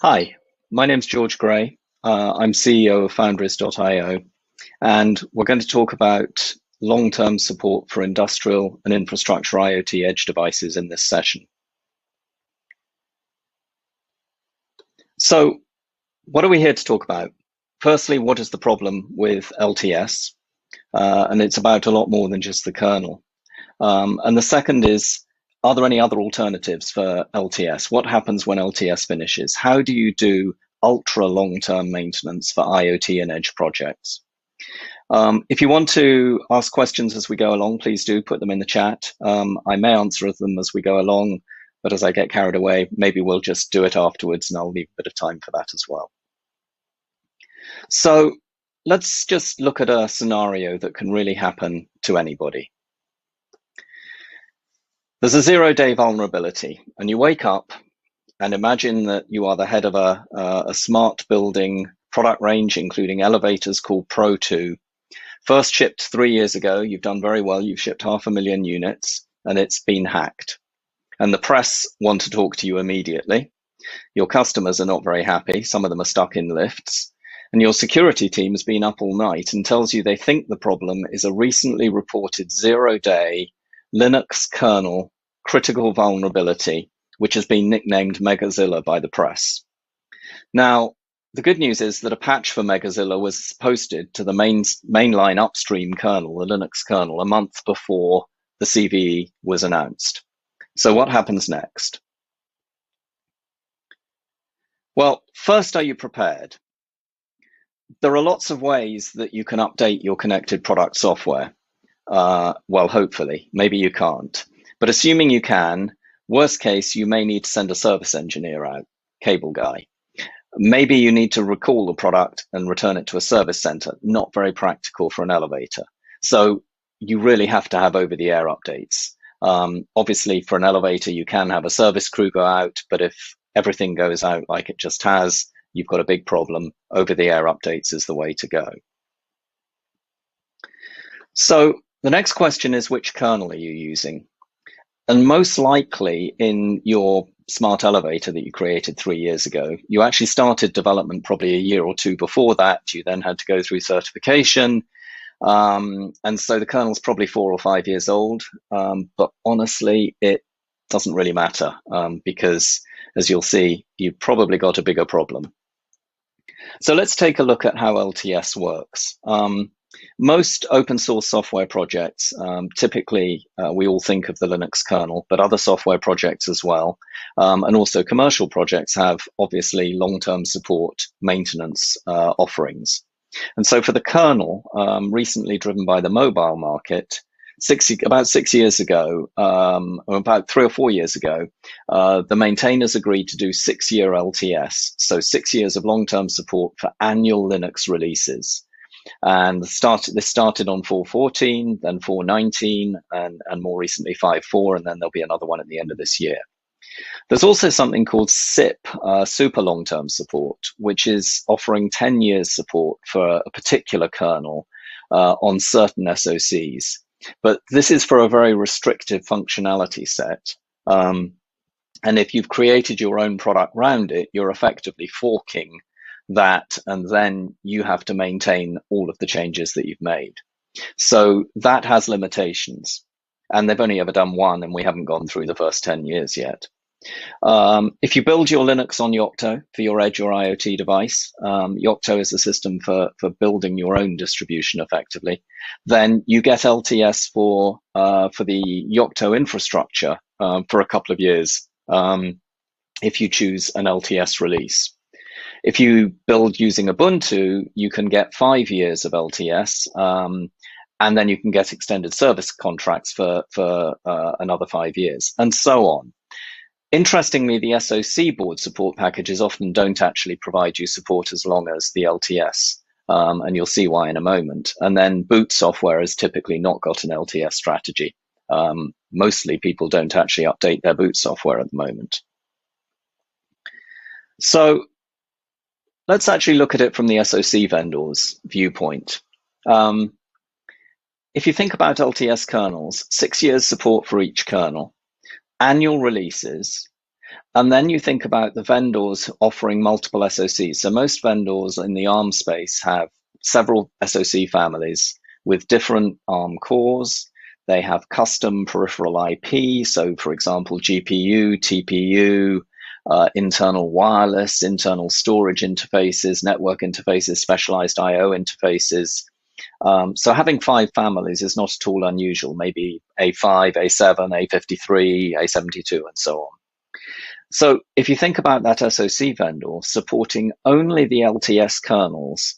Hi, my name's George Gray. I'm CEO of Foundries.io, and we're going to talk about long-term support for industrial and infrastructure IoT edge devices in this session. So, what are we here to talk about? Firstly, what is the problem with LTS? And it's about a lot more than just the kernel. And the second is, are there any other alternatives for LTS? What happens when LTS finishes? How do you do ultra long-term maintenance for IoT and edge projects? If you want to ask questions as we go along, please do put them in the chat. I may answer them as we go along, but as I get carried away, maybe we'll just do it afterwards and I'll leave a bit of time for that as well. So let's just look at a scenario that can really happen to anybody. There's a zero-day vulnerability, and you wake up and imagine that you are the head of a smart building product range, including elevators called Pro 2. First shipped 3 years ago. You've done very well. You've shipped 500,000 units, and it's been hacked. And the press want to talk to you immediately. Your customers are not very happy. Some of them are stuck in lifts. And your security team has been up all night and tells you they think the problem is a recently reported zero-day Linux kernel critical vulnerability, which has been nicknamed Megazilla by the press. Now, the good news is that a patch for Megazilla was posted to the mainline upstream kernel, the Linux kernel, a month before the CVE was announced. So what happens next? Well, first, are you prepared? There are lots of ways that you can update your connected product software. Well, hopefully, maybe you can't. But assuming you can, worst case, you may need to send a service engineer out, cable guy. Maybe you need to recall the product and return it to a service center. Not very practical for an elevator. So you really have to have over-the-air updates. Obviously, for an elevator, you can have a service crew go out, but if everything goes out like it just has, you've got a big problem. Over-the-air updates is the way to go. So the next question is, which kernel are you using? And most likely in your smart elevator that you created 3 years ago, you actually started development probably a year or two before that. You then had to go through certification. And so the kernel's probably 4 or 5 years old. But honestly, it doesn't really matter because, as you'll see, you've probably got a bigger problem. So let's take a look at how LTS works. Most open source software projects, typically we all think of the Linux kernel, but other software projects as well, and also commercial projects have obviously long-term support maintenance offerings. And so for the kernel, recently driven by the mobile market, about 6 years ago, or about 3 or 4 years ago, the maintainers agreed to do 6-year LTS, so 6 years of long-term support for annual Linux releases. And this started on 4.14, then 4.19, and more recently 5.4, and then there'll be another one at the end of this year. There's also something called SIP, super long-term support, which is offering 10 years support for a particular kernel on certain SoCs. But this is for a very restrictive functionality set. And if you've created your own product around it, you're effectively forking that, and then you have to maintain all of the changes that you've made. So that has limitations, and they've only ever done one, and we haven't gone through the first 10 years yet. If you build your Linux on Yocto for your Edge or IoT device, Yocto is a system for building your own distribution effectively, then you get LTS for the Yocto infrastructure for a couple of years if you choose an LTS release. If you build using Ubuntu, you can get 5 years of LTS, and then you can get extended service contracts for another 5 years, and so on. Interestingly, the SoC board support packages often don't actually provide you support as long as the LTS, and you'll see why in a moment. And then boot software has typically not got an LTS strategy. Mostly people don't actually update their boot software at the moment. So let's actually look at it from the SoC vendor's viewpoint. If you think about LTS kernels, 6 years support for each kernel, annual releases, And then you think about the vendors offering multiple SoCs. So most vendors in the ARM space have several SoC families with different ARM cores. They have custom peripheral IP. So for example, GPU, TPU, internal wireless, internal storage interfaces, network interfaces, specialized IO interfaces. So having 5 families is not at all unusual, maybe A5, A7, A53, A72, and so on. So if you think about that SoC vendor supporting only the LTS kernels,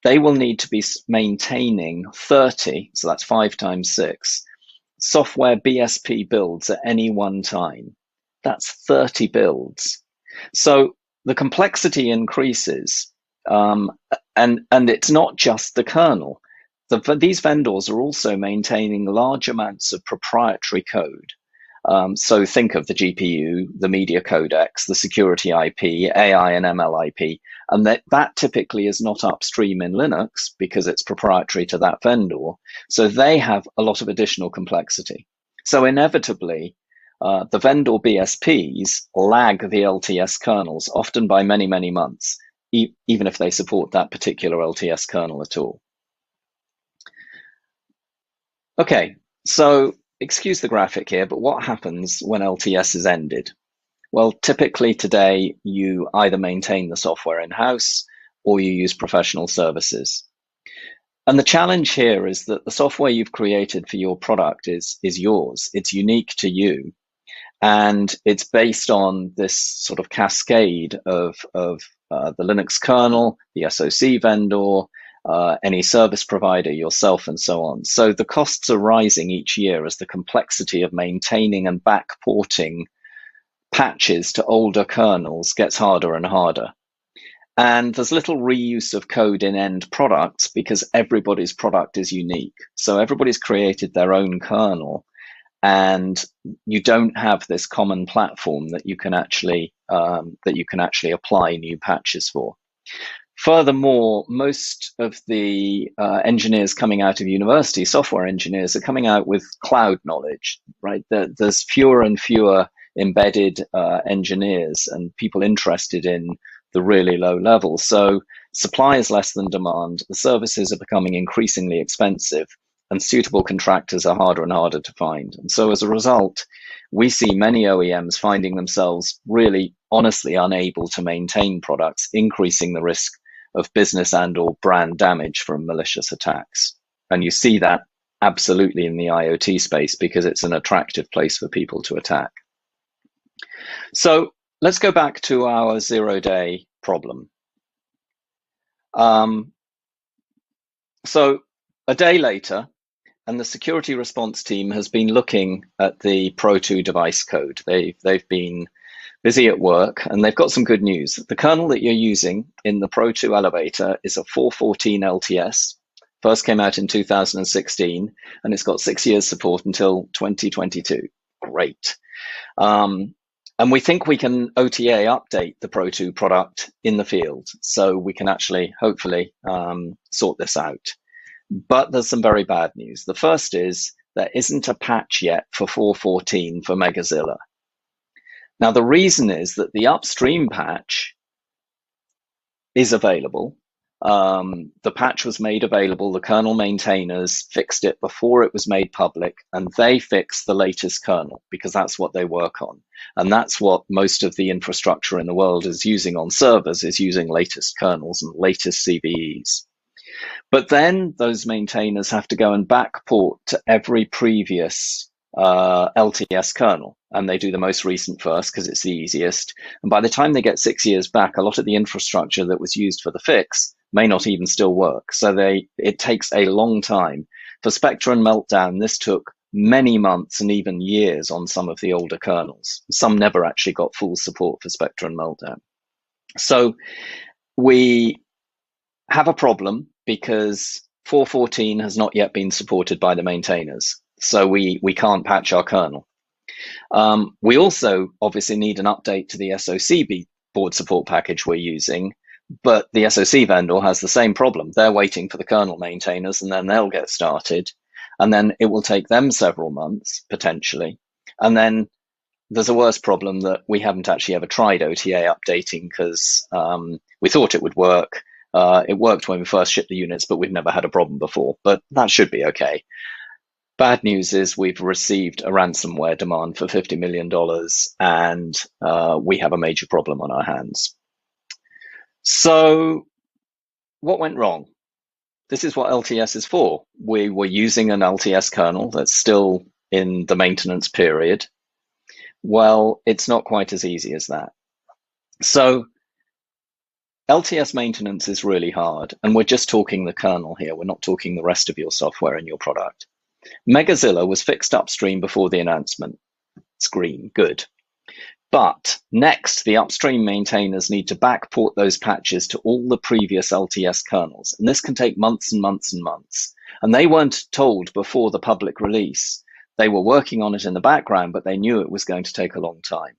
they will need to be maintaining 30, so that's 5 times 6, software BSP builds at any one time. That's 30 builds. So the complexity increases, and it's not just the kernel. These vendors are also maintaining large amounts of proprietary code. So think of the GPU, the media codecs, the security IP, AI and ML IP, and that typically is not upstream in Linux because it's proprietary to that vendor. So they have a lot of additional complexity. So inevitably, the vendor BSPs lag the LTS kernels, often by many, many months, even if they support that particular LTS kernel at all. Okay, so excuse the graphic here, but what happens when LTS is ended? Well, typically today, you either maintain the software in-house or you use professional services. And the challenge here is that the software you've created for your product is yours. It's unique to you. And it's based on this sort of cascade of the Linux kernel, the SoC vendor, any service provider, yourself, and so on. So the costs are rising each year as the complexity of maintaining and backporting patches to older kernels gets harder and harder. And there's little reuse of code in end products because everybody's product is unique. So everybody's created their own kernel, and you don't have this common platform that you can actually apply new patches for. Furthermore, most of the engineers coming out of university, software engineers, are coming out with cloud knowledge, right? There's fewer and fewer embedded engineers and people interested in the really low level. So supply is less than demand. The services are becoming increasingly expensive, and suitable contractors are harder and harder to find. And so as a result, we see many OEMs finding themselves really honestly unable to maintain products, increasing the risk of business and or brand damage from malicious attacks. And you see that absolutely in the IoT space because it's an attractive place for people to attack. So let's go back to our 0-day problem. So a day later, and the security response team has been looking at the Pro 2 device code. They've been busy at work, and they've got some good news. The kernel that you're using in the Pro 2 elevator is a 4.14 LTS. First came out in 2016, and it's got 6 years support until 2022. Great. And we think we can OTA update the Pro 2 product in the field, so we can actually, hopefully, sort this out. But there's some very bad news. The first is there isn't a patch yet for 4.14 for Megazilla. Now, the reason is that the upstream patch is available. The patch was made available. The kernel maintainers fixed it before it was made public, and they fixed the latest kernel because that's what they work on. And that's what most of the infrastructure in the world is using on servers, is using latest kernels and latest CVEs. But then those maintainers have to go and backport to every previous LTS kernel, and they do the most recent first because it's the easiest. And by the time they get 6 years back, a lot of the infrastructure that was used for the fix may not even still work. So it takes a long time. For Spectre and Meltdown, this took many months and even years on some of the older kernels. Some never actually got full support for Spectre and Meltdown. So we have a problem because 4.14 has not yet been supported by the maintainers. So we can't patch our kernel. We also obviously need an update to the SoC board support package we're using, but the SoC vendor has the same problem. They're waiting for the kernel maintainers, and then they'll get started. And then it will take them several months, potentially. And then there's a worse problem that we haven't actually ever tried OTA updating because we thought it would work. It worked when we first shipped the units, but we've never had a problem before. But that should be okay. Bad news is we've received a ransomware demand for $50 million, and we have a major problem on our hands. So what went wrong? This is what LTS is for. We were using an LTS kernel that's still in the maintenance period. Well, it's not quite as easy as that. So LTS maintenance is really hard, and we're just talking the kernel here. We're not talking the rest of your software in your product. Megazilla was fixed upstream before the announcement. It's green, good. But next, the upstream maintainers need to backport those patches to all the previous LTS kernels, and this can take months and months and months. And they weren't told before the public release. They were working on it in the background, but they knew it was going to take a long time.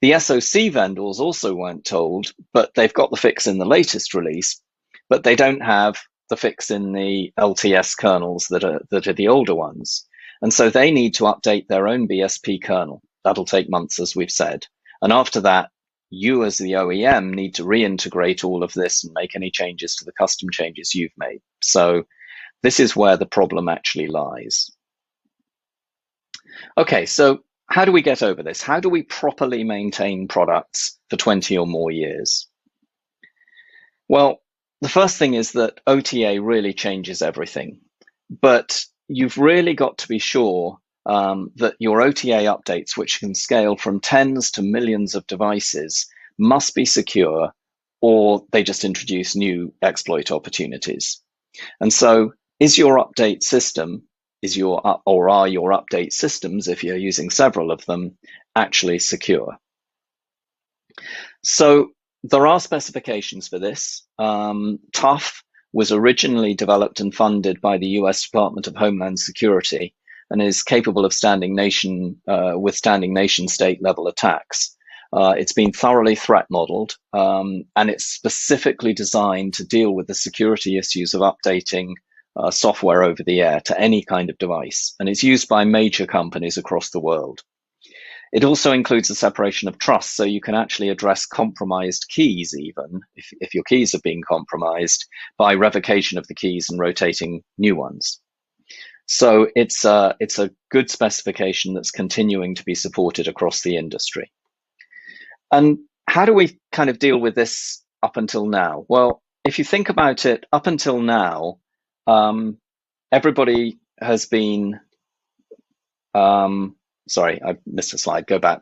The SoC vendors also weren't told, but they've got the fix in the latest release, but they don't have the fix in the LTS kernels that are the older ones. And so they need to update their own BSP kernel. That'll take months, as we've said. And after that, you as the OEM need to reintegrate all of this and make any changes to the custom changes you've made. So this is where the problem actually lies. Okay, so how do we get over this? How do we properly maintain products for 20 or more years? Well, the first thing is that OTA really changes everything, but you've really got to be sure that your OTA updates, which can scale from tens to millions of devices, must be secure, or they just introduce new exploit opportunities. And so is your update system, are your update systems, if you're using several of them, actually secure? So there are specifications for this. TUF was originally developed and funded by the US Department of Homeland Security and is capable of withstanding nation-state level attacks. It's been thoroughly threat modeled, and it's specifically designed to deal with the security issues of updating software over the air to any kind of device, and it's used by major companies across the world. It also includes a separation of trust, so you can actually address compromised keys, even if your keys are being compromised, by revocation of the keys and rotating new ones. So it's a good specification that's continuing to be supported across the industry. And how do we kind of deal with this up until now? Well, if you think about it, up until now, everybody has been, sorry, I missed a slide, go back.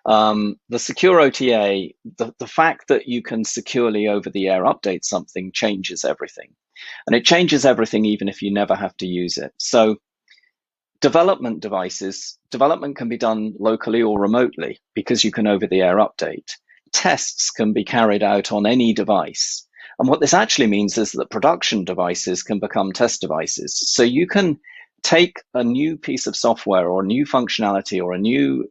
The secure OTA, the fact that you can securely over the air update something changes everything. And it changes everything even if you never have to use it. So development devices, development can be done locally or remotely because you can over the air update. Tests can be carried out on any device. And what this actually means is that production devices can become test devices. So you can take a new piece of software or a new functionality or a new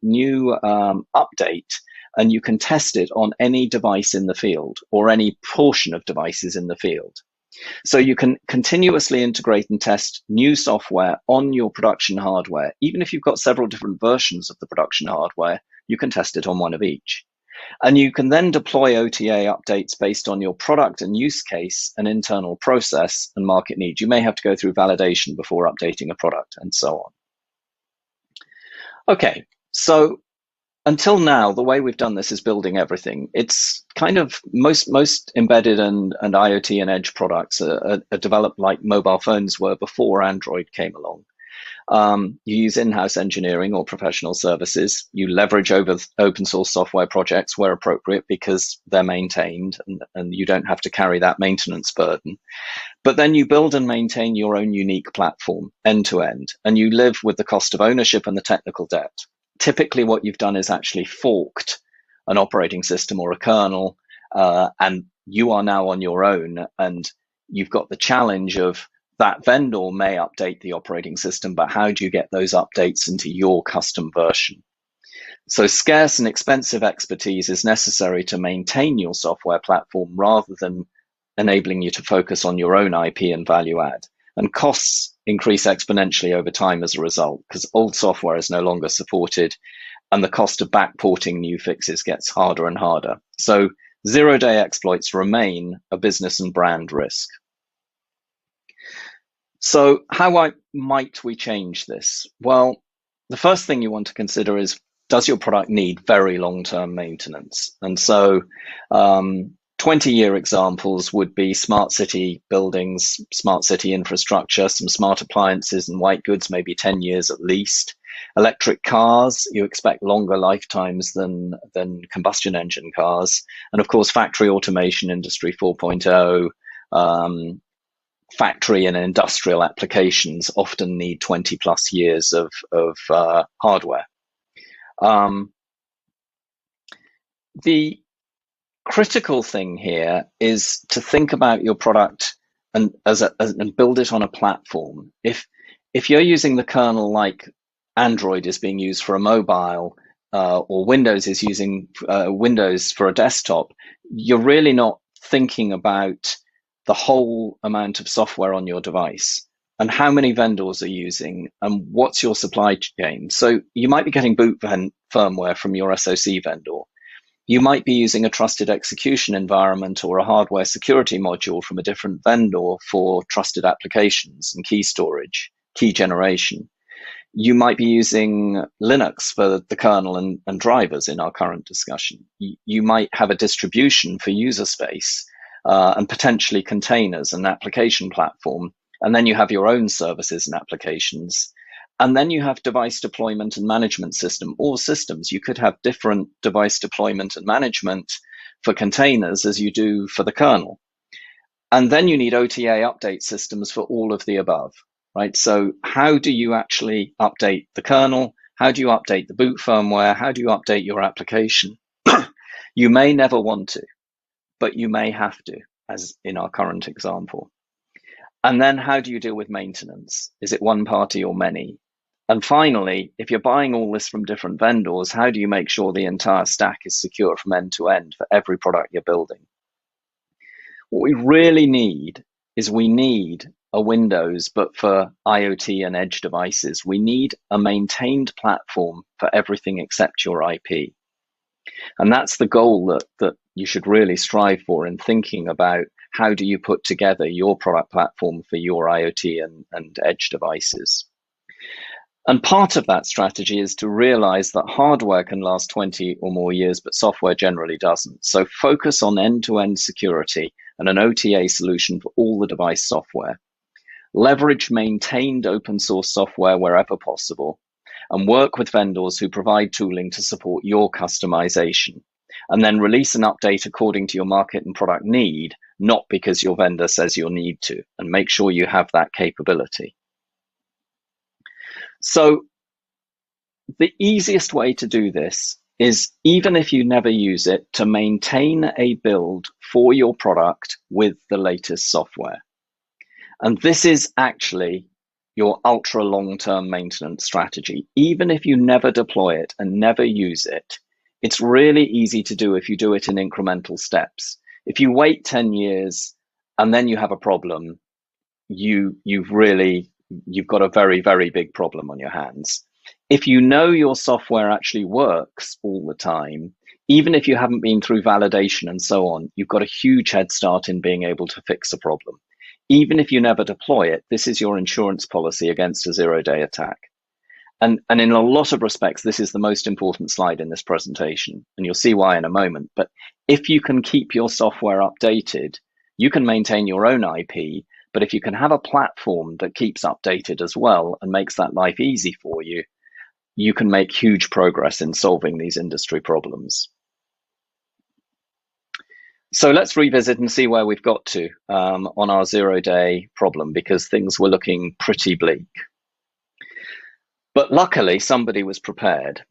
update, and you can test it on any device in the field or any portion of devices in the field. So you can continuously integrate and test new software on your production hardware. Even if you've got several different versions of the production hardware, you can test it on one of each. And you can then deploy OTA updates based on your product and use case and internal process and market needs. You may have to go through validation before updating a product and so on. Okay, so until now, the way we've done this is building everything. It's kind of most embedded and IoT and Edge products are developed like mobile phones were before Android came along. You use in-house engineering or professional services. You leverage over open source software projects where appropriate because they're maintained and you don't have to carry that maintenance burden. But then you build and maintain your own unique platform end to end, and you live with the cost of ownership and the technical debt. Typically what you've done is actually forked an operating system or a kernel, and you are now on your own, and you've got the challenge of that vendor may update the operating system, but how do you get those updates into your custom version? So scarce and expensive expertise is necessary to maintain your software platform rather than enabling you to focus on your own IP and value add. And costs increase exponentially over time as a result because old software is no longer supported and the cost of backporting new fixes gets harder and harder. So zero-day exploits remain a business and brand risk. So how might we change this? Well, the first thing you want to consider is, does your product need very long-term maintenance? And so 20-year examples would be smart city buildings, smart city infrastructure, some smart appliances and white goods, maybe 10 years at least. Electric cars, you expect longer lifetimes than combustion engine cars. And of course, factory automation, Industry 4.0, factory and industrial applications often need 20 plus years of hardware. The critical thing here is to think about your product and build it on a platform. If you're using the kernel like Android is being used for a mobile, or Windows is using Windows for a desktop, you're really not thinking about the whole amount of software on your device and how many vendors are using and what's your supply chain. So you might be getting boot firmware from your SoC vendor. You might be using a trusted execution environment or a hardware security module from a different vendor for trusted applications and key storage, key generation. You might be using Linux for the kernel and drivers in our current discussion. You might have a distribution for user space and potentially containers and application platform. And then you have your own services and applications. And then you have device deployment and management system or systems. You could have different device deployment and management for containers as you do for the kernel. And then you need OTA update systems for all of the above, right? So how do you actually update the kernel? How do you update the boot firmware? How do you update your application? You may never want to, but you may have to, as in our current example. And then how do you deal with maintenance? Is it one party or many? And finally, if you're buying all this from different vendors, how do you make sure the entire stack is secure from end to end for every product you're building? What we really need is we need a Windows, but for IoT and edge devices. We need a maintained platform for everything except your IP. And that's the goal that you should really strive for in thinking about how do you put together your product platform for your IoT and edge devices. And part of that strategy is to realize that hardware can last 20 or more years, but software generally doesn't. So focus on end-to-end security and an OTA solution for all the device software. Leverage maintained open source software wherever possible, and work with vendors who provide tooling to support your customization. And then release an update according to your market and product need, not because your vendor says you'll need to, and make sure you have that capability. So the easiest way to do this is, even if you never use it, to maintain a build for your product with the latest software. And this is actually your ultra long-term maintenance strategy. Even if you never deploy it and never use it, it's really easy to do if you do it in incremental steps. If you wait 10 years and then you have a problem, you've got a very, very big problem on your hands. If you know your software actually works all the time, even if you haven't been through validation and so on, you've got a huge head start in being able to fix a problem. Even if you never deploy it, this is your insurance policy against a zero-day attack. And in a lot of respects, this is the most important slide in this presentation, and you'll see why in a moment. But if you can keep your software updated, you can maintain your own IP, but if you can have a platform that keeps updated as well and makes that life easy for you, you can make huge progress in solving these industry problems. So let's revisit and see where we've got to on our zero-day problem, because things were looking pretty bleak. But luckily, somebody was prepared.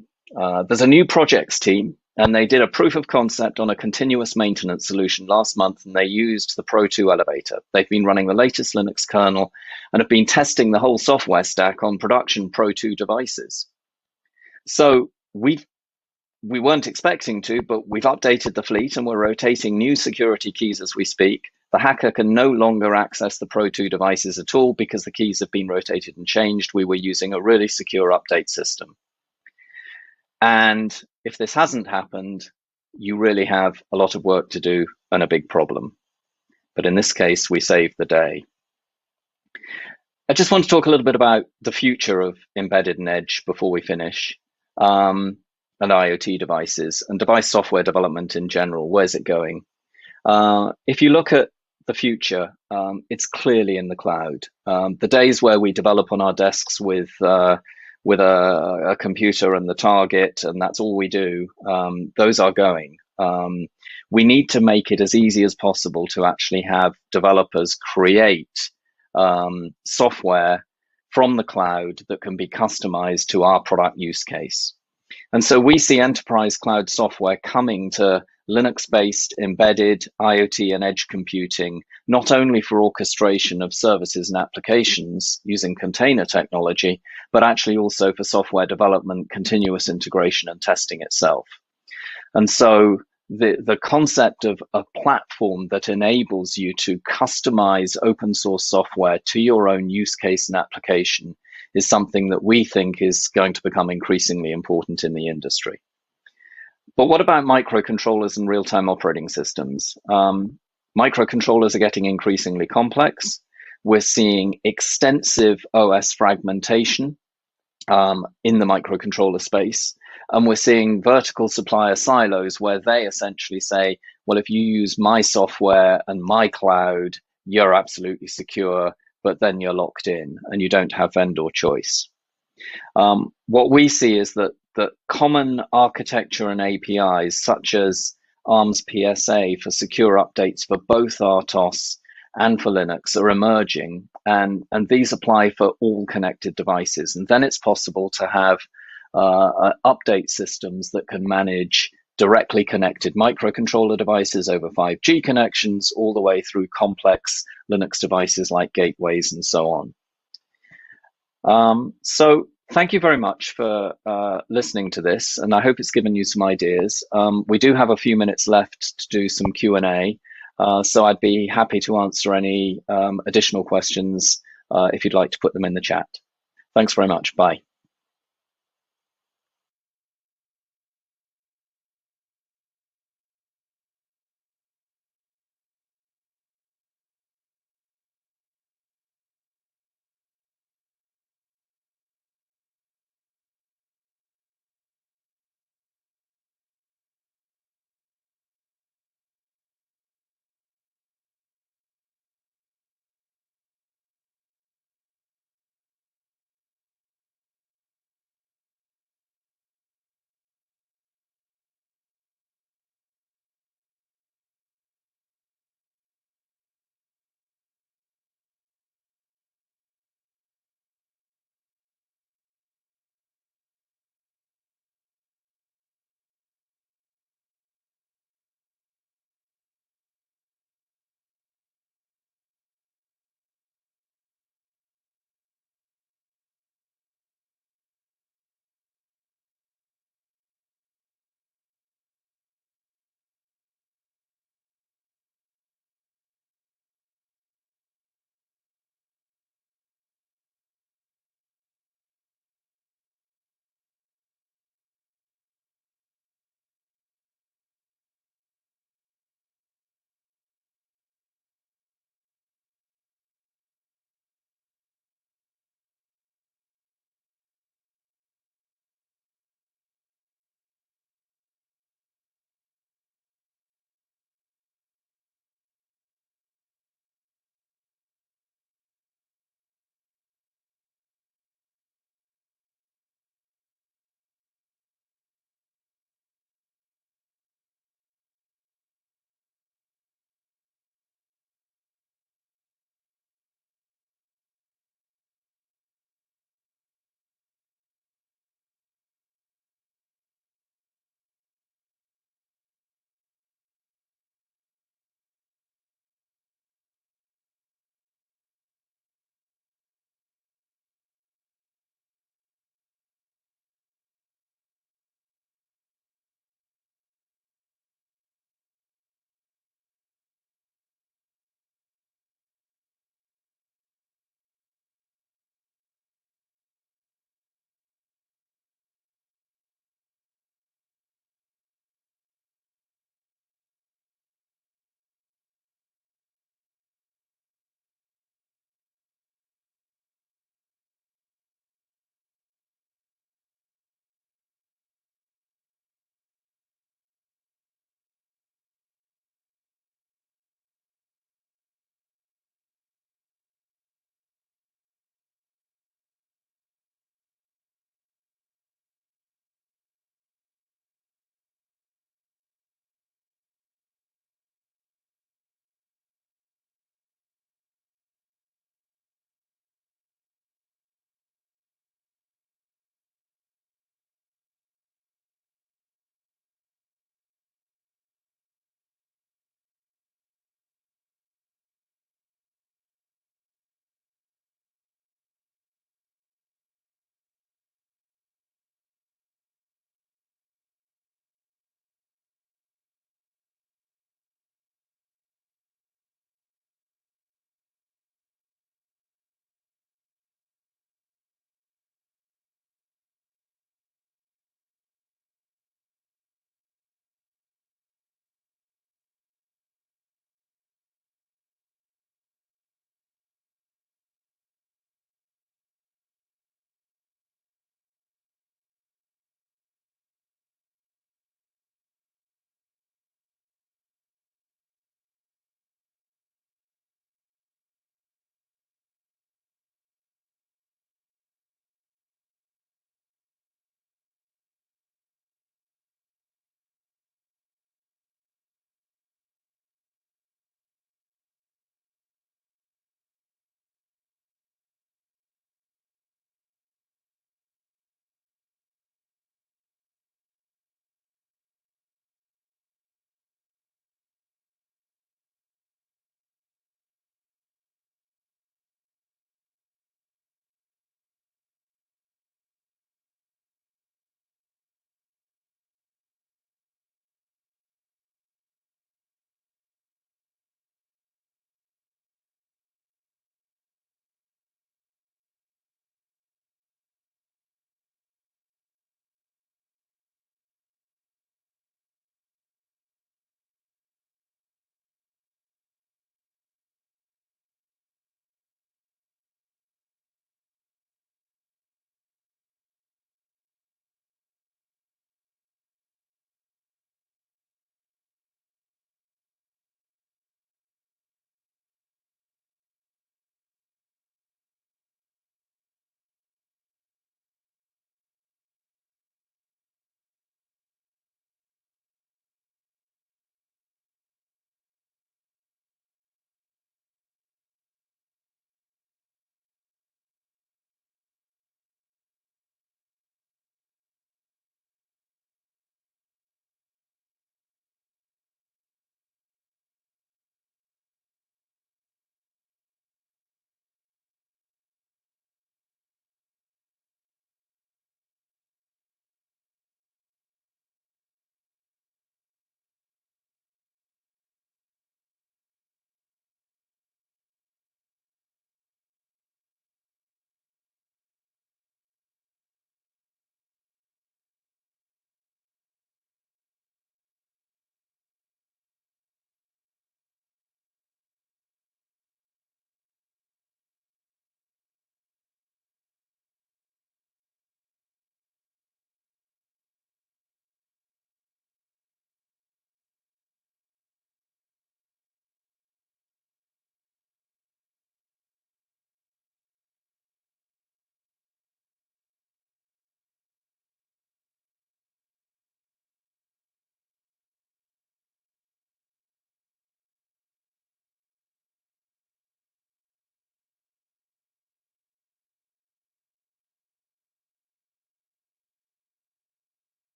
There's a new projects team, and they did a proof of concept on a continuous maintenance solution last month, and they used the Pro 2 elevator. They've been running the latest Linux kernel and have been testing the whole software stack on production Pro 2 devices. So we weren't expecting to, but we've updated the fleet and we're rotating new security keys as we speak. The hacker can no longer access the Pro 2 devices at all because the keys have been rotated and changed. We were using a really secure update system. And if this hasn't happened, you really have a lot of work to do and a big problem. But in this case, we saved the day. I just want to talk a little bit about the future of embedded and edge before we finish, and IoT devices and device software development in general. Where's it going? If you look at the future, it's clearly in the cloud. The days where we develop on our desks with a computer and the target, and that's all we do, those are going. We need to make it as easy as possible to actually have developers create software from the cloud that can be customized to our product use case. And so we see enterprise cloud software coming to Linux-based embedded IoT and edge computing, not only for orchestration of services and applications using container technology, but actually also for software development, continuous integration, and testing itself. And so the concept of a platform that enables you to customize open source software to your own use case and application is something that we think is going to become increasingly important in the industry. But what about microcontrollers and real-time operating systems? Microcontrollers are getting increasingly complex. We're seeing extensive OS fragmentation in the microcontroller space. And we're seeing vertical supplier silos where they essentially say, well, if you use my software and my cloud, you're absolutely secure, but then you're locked in and you don't have vendor choice. What we see is that common architecture and APIs, such as ARM's PSA for secure updates for both RTOS and for Linux, are emerging, and these apply for all connected devices. And then it's possible to have update systems that can manage directly connected microcontroller devices over 5G connections, all the way through complex Linux devices like gateways and so on. So thank you very much for listening to this, and I hope it's given you some ideas. We do have a few minutes left to do some Q&A, so I'd be happy to answer any additional questions if you'd like to put them in the chat. Thanks very much. Bye.